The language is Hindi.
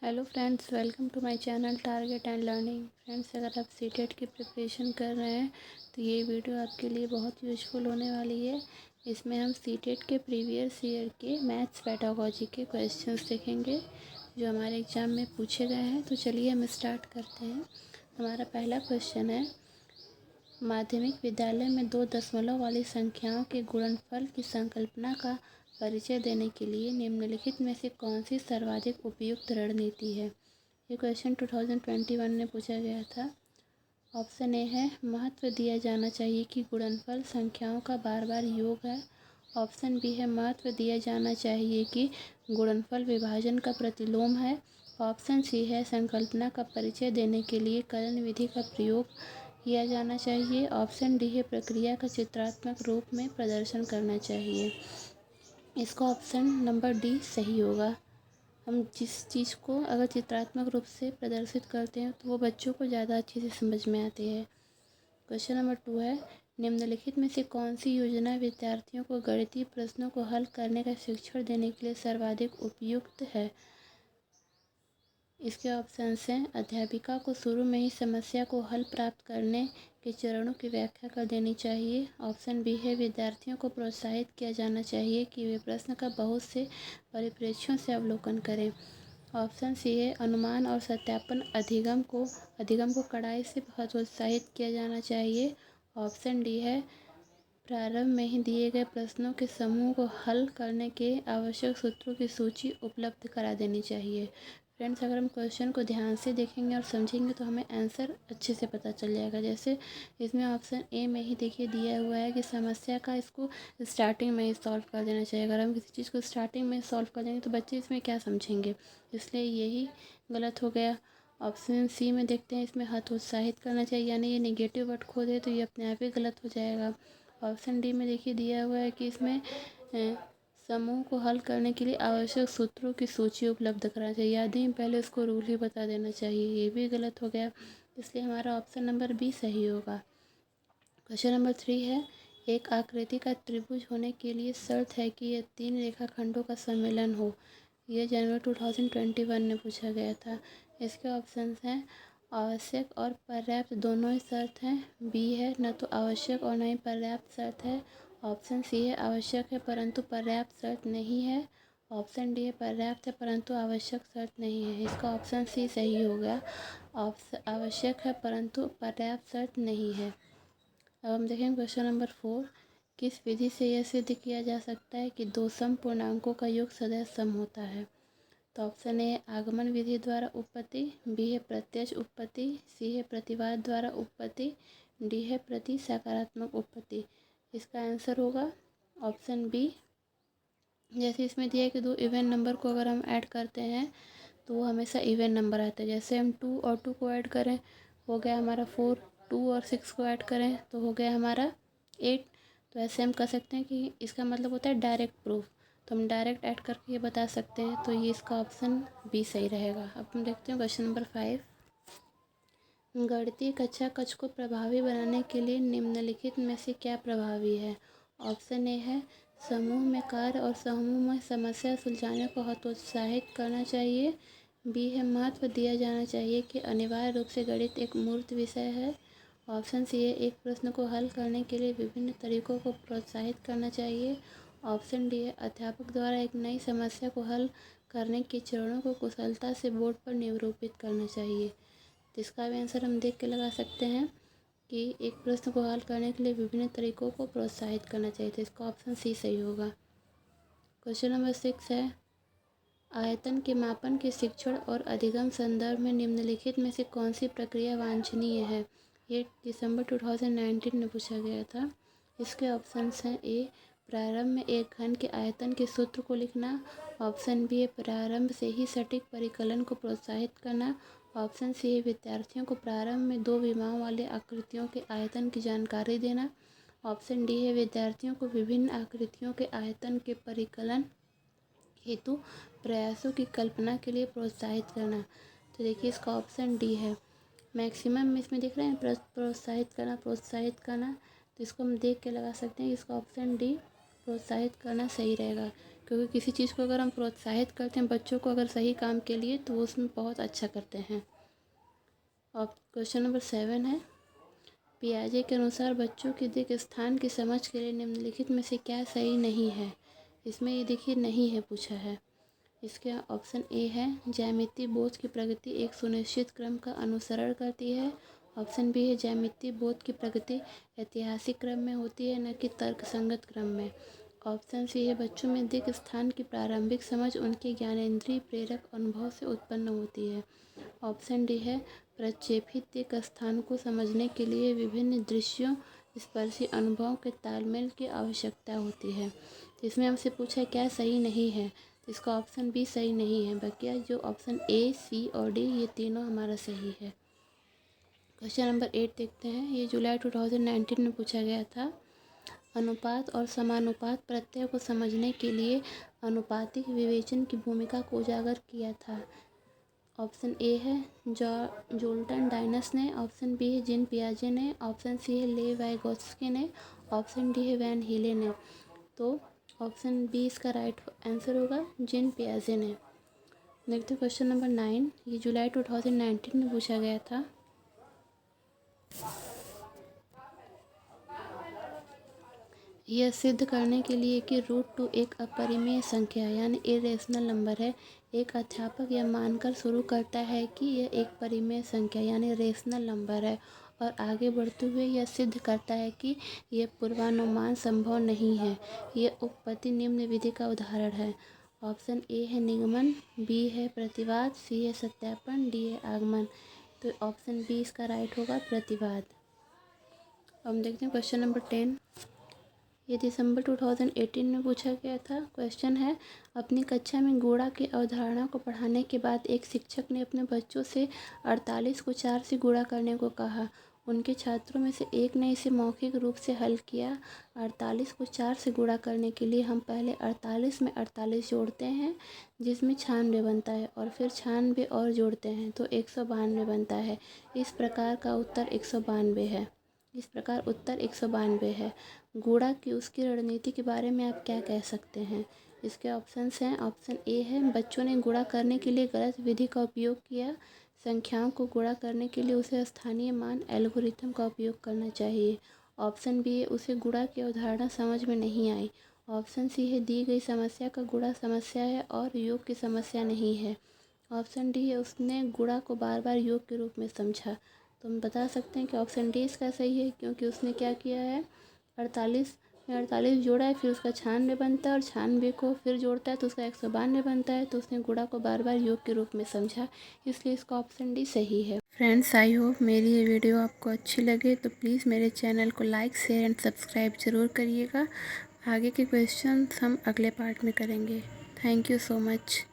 Hello friends, welcome to my channel target and learning. Friends, अगर आप सीटेट की प्रिपरेशन कर रहे हैं तो ये वीडियो आपके लिए बहुत यूज़फुल होने वाली है। इसमें हम सीटेट के प्रीवियस ईयर के मैथ्स पेडागोजी के क्वेश्चंस देखेंगे जो हमारे एग्ज़ाम में पूछे गए हैं। तो चलिए हम स्टार्ट करते हैं। हमारा पहला क्वेश्चन है, माध्यमिक विद्यालय में 2 दशमलव वाली संख्याओं के गुणनफल की संकल्पना का परिचय देने के लिए निम्नलिखित में से कौन सी सर्वाधिक उपयुक्त रणनीति है। ये क्वेश्चन 2021 में पूछा गया था। ऑप्शन ए है, महत्व दिया जाना चाहिए कि गुणनफल संख्याओं का बार बार योग है। ऑप्शन बी है, महत्व दिया जाना चाहिए कि गुणनफल विभाजन का प्रतिलोम है। ऑप्शन सी है, संकल्पना का परिचय देने के लिए कलन विधि का प्रयोग किया जाना चाहिए। ऑप्शन डी है, प्रक्रिया का चित्रात्मक रूप में प्रदर्शन करना चाहिए। इसका ऑप्शन नंबर डी सही होगा। हम जिस चीज़ को अगर चित्रात्मक रूप से प्रदर्शित करते हैं तो वो बच्चों को ज़्यादा अच्छे से समझ में आती है। क्वेश्चन नंबर 2 है, निम्नलिखित में से कौन सी योजना विद्यार्थियों को गणितीय प्रश्नों को हल करने का शिक्षण देने के लिए सर्वाधिक उपयुक्त है। इसके ऑप्शंस हैं, अध्यापिका को शुरू में ही समस्या को हल प्राप्त करने के चरणों की व्याख्या कर देनी चाहिए। ऑप्शन बी है, विद्यार्थियों को प्रोत्साहित किया जाना चाहिए कि वे प्रश्न का बहुत से परिप्रेक्ष्यों से अवलोकन करें। ऑप्शन सी है, अनुमान और सत्यापन अधिगम को कड़ाई से प्रोत्साहित किया जाना चाहिए। ऑप्शन डी है, प्रारंभ में ही दिए गए प्रश्नों के समूह को हल करने के आवश्यक सूत्रों की सूची उपलब्ध करा देनी चाहिए। फ्रेंड्स, अगर हम क्वेश्चन को ध्यान से देखेंगे और समझेंगे तो हमें आंसर अच्छे से पता चल जाएगा। जैसे इसमें ऑप्शन ए में ही देखिए दिया हुआ है कि समस्या का इसको स्टार्टिंग में ही सॉल्व कर देना चाहिए। अगर हम किसी चीज़ को स्टार्टिंग में सॉल्व कर देंगे तो बच्चे इसमें क्या समझेंगे, इसलिए यही गलत हो गया। ऑप्शन सी में देखते हैं, इसमें हतोत्साहित करना चाहिए, यानी ये नेगेटिव वर्ड खो दे तो ये अपने आप ही गलत हो जाएगा। ऑप्शन डी में देखिए दिया हुआ है कि इसमें समूह को हल करने के लिए आवश्यक सूत्रों की सूची उपलब्ध कराना चाहिए, यानी पहले उसको रूल ही बता देना चाहिए, ये भी गलत हो गया। इसलिए हमारा ऑप्शन नंबर बी सही होगा। क्वेश्चन नंबर 3 है, एक आकृति का त्रिभुज होने के लिए शर्त है कि यह 3 रेखाखंडों का सम्मेलन हो। यह जनवरी 2021 में पूछा गया था। इसके ऑप्शंस हैं, आवश्यक और पर्याप्त दोनों ही शर्त हैं। बी है, न तो आवश्यक और न ही पर्याप्त शर्त है। ऑप्शन सी है, आवश्यक है परंतु पर्याप्त शर्त नहीं है। ऑप्शन डी है, पर्याप्त है परंतु आवश्यक शर्त नहीं है। इसका ऑप्शन सी सही होगा। आवश्यक है परंतु पर्याप्त शर्त नहीं है। अब हम देखेंगे क्वेश्चन नंबर 4, किस विधि से यह सिद्ध किया जा सकता है कि दो सम पूर्णांकों का योग सदैव सम होता है। तो ऑप्शन ए, आगमन विधि द्वारा उत्पत्ति। बी है, प्रत्यक्ष उत्पत्ति। सी है, प्रतिवाद द्वारा उत्पत्ति। डी है, प्रति सकारात्मक उत्पत्ति। इसका आंसर होगा ऑप्शन बी। जैसे इसमें दिया है कि 2 इवन नंबर को अगर हम ऐड करते हैं तो वो हमेशा इवन नंबर आता है। जैसे हम 2 और 2 को ऐड करें हो गया हमारा 4, 2 और 6 को ऐड करें तो हो गया हमारा 8। तो ऐसे हम कर सकते हैं कि इसका मतलब होता है डायरेक्ट प्रूफ, तो हम डायरेक्ट ऐड करके ये बता सकते हैं। तो ये इसका ऑप्शन बी सही रहेगा। अब हम देखते हैं क्वेश्चन नंबर 5, गणितीय कक्षा कक्ष को प्रभावी बनाने के लिए निम्नलिखित में से क्या प्रभावी है। ऑप्शन ए है, समूह में कार्य और समूह में समस्या सुलझाने को हतोत्साहित करना चाहिए। बी है, महत्व दिया जाना चाहिए कि अनिवार्य रूप से गणित एक मूर्त विषय है। ऑप्शन सी है, एक प्रश्न को हल करने के लिए विभिन्न तरीकों को प्रोत्साहित करना चाहिए। ऑप्शन डी है, अध्यापक द्वारा एक नई समस्या को हल करने के चरणों को कुशलता से बोर्ड पर निरूपित करना चाहिए। तो इसका भी आंसर हम देख के लगा सकते हैं कि एक प्रश्न को हल करने के लिए विभिन्न तरीकों को प्रोत्साहित करना चाहिए। तो इसका ऑप्शन सी सही होगा। क्वेश्चन नंबर 6 है, आयतन के मापन के शिक्षण और अधिगम संदर्भ में निम्नलिखित में से कौन सी प्रक्रिया वांछनीय है। ये दिसंबर 2019 में पूछा गया था। इसके ऑप्शंस हैं, ए, प्रारंभ में एक घन के आयतन के सूत्र को लिखना। ऑप्शन बी है, प्रारंभ से ही सटीक परिकलन को प्रोत्साहित करना। ऑप्शन सी है, विद्यार्थियों को प्रारंभ में 2 विमाओं वाले आकृतियों के आयतन की जानकारी देना। ऑप्शन डी है, विद्यार्थियों को विभिन्न आकृतियों के आयतन के परिकलन हेतु प्रयासों की कल्पना के लिए प्रोत्साहित करना। तो देखिए इसका ऑप्शन डी है। मैक्सिमम में इसमें देख रहे हैं प्रोत्साहित करना, तो इसको हम देख के लगा सकते हैं कि इसका ऑप्शन डी प्रोत्साहित करना सही रहेगा, क्योंकि किसी चीज़ को अगर हम प्रोत्साहित करते हैं बच्चों को अगर सही काम के लिए, तो वो उसमें बहुत अच्छा करते हैं। और क्वेश्चन नंबर 7 है, पियाजे के अनुसार बच्चों की दिक स्थान की समझ के लिए निम्नलिखित में से क्या सही नहीं है। इसमें ये देखिए नहीं है पूछा है। इसके ऑप्शन ए है, ज्यामितीय बोध की प्रगति एक सुनिश्चित क्रम का अनुसरण करती है। ऑप्शन बी है, ज्यामितीय बोध की प्रगति ऐतिहासिक क्रम में होती है, न कि तर्कसंगत क्रम में। ऑप्शन सी है, बच्चों में दिक स्थान की प्रारंभिक समझ उनके ज्ञानेंद्रिय प्रेरक अनुभव से उत्पन्न होती है। ऑप्शन डी है, प्रक्षेपित दिक स्थान को समझने के लिए विभिन्न दृश्यों स्पर्शी अनुभवों के तालमेल की आवश्यकता होती है। इसमें हमसे पूछा है क्या सही नहीं है, तो इसका ऑप्शन बी सही नहीं है। बाकी जो ऑप्शन ए, सी और डी ये तीनों हमारा सही है। क्वेश्चन नंबर 8 देखते हैं। ये जुलाई 2019 में पूछा गया था। अनुपात और समानुपात प्रत्यय को समझने के लिए अनुपातिक विवेचन की भूमिका को उजागर किया था। ऑप्शन ए है जोल्टन डाइनस ने। ऑप्शन बी है जीन पियाजे ने। ऑप्शन सी है ले वाइगोत्स्की ने। ऑप्शन डी है वैन हीले ने। तो ऑप्शन बी इसका राइट आंसर होगा, जीन पियाजे ने। देखते हैं क्वेश्चन नंबर 9। ये जुलाई 2019 में पूछा गया था। यह सिद्ध करने के लिए कि √2 एक अपरिमेय संख्या यानी इरेशनल नंबर है, एक अध्यापक यह मानकर शुरू करता है कि यह एक परिमेय संख्या यानी रेशनल नंबर है, और आगे बढ़ते हुए यह सिद्ध करता है कि यह पूर्वानुमान संभव नहीं है। यह उपपत्ति निम्न विधि का उदाहरण है। ऑप्शन ए है निगमन, बी है प्रतिवाद, सी है सत्यापन, डी है आगमन। तो ऑप्शन बी इसका राइट होगा, प्रतिवाद। हम देखते हैं क्वेश्चन नंबर 10। ये दिसंबर 2018 में पूछा गया था। क्वेश्चन है, अपनी कक्षा में गुणा की अवधारणा को पढ़ाने के बाद एक शिक्षक ने अपने बच्चों से 48 को 4 से गुणा करने को कहा। उनके छात्रों में से एक ने इसे मौखिक रूप से हल किया। 48 को 4 से गुणा करने के लिए हम पहले 48 में 48 जोड़ते हैं, जिसमें 96 बनता है, और फिर 96 और जोड़ते हैं तो 192 बनता है। इस प्रकार उत्तर 192 है। गुणा की उसकी रणनीति के बारे में आप क्या कह सकते हैं? इसके ऑप्शंस हैं। ऑप्शन ए है, बच्चों ने गुणा करने के लिए गलत विधि का उपयोग किया। संख्याओं को गुणा करने के लिए उसे स्थानीय मान एल्गोरिथम का उपयोग करना चाहिए। ऑप्शन बी है, उसे गुणा की अवधारणा समझ में नहीं आई। ऑप्शन सी है, दी गई समस्या का गुणा समस्या है और योग की समस्या नहीं है। ऑप्शन डी है, उसने गुणा को बार बार योग के रूप में समझा। तो हम बता सकते हैं कि ऑप्शन डी इसका सही है, क्योंकि उसने क्या किया है, 48 में 48 जोड़ा है, फिर उसका 96 बनता है, और 96 को फिर जोड़ता है तो उसका 192 बनता है। तो उसने गुणा को बार बार योग के रूप में समझा, इसलिए इसका ऑप्शन डी सही है। फ्रेंड्स, आई होप मेरी ये वीडियो आपको अच्छी लगे, तो प्लीज़ मेरे चैनल को लाइक, शेयर एंड सब्सक्राइब ज़रूर करिएगा। आगे के क्वेश्चन हम अगले पार्ट में करेंगे। Thank you so much.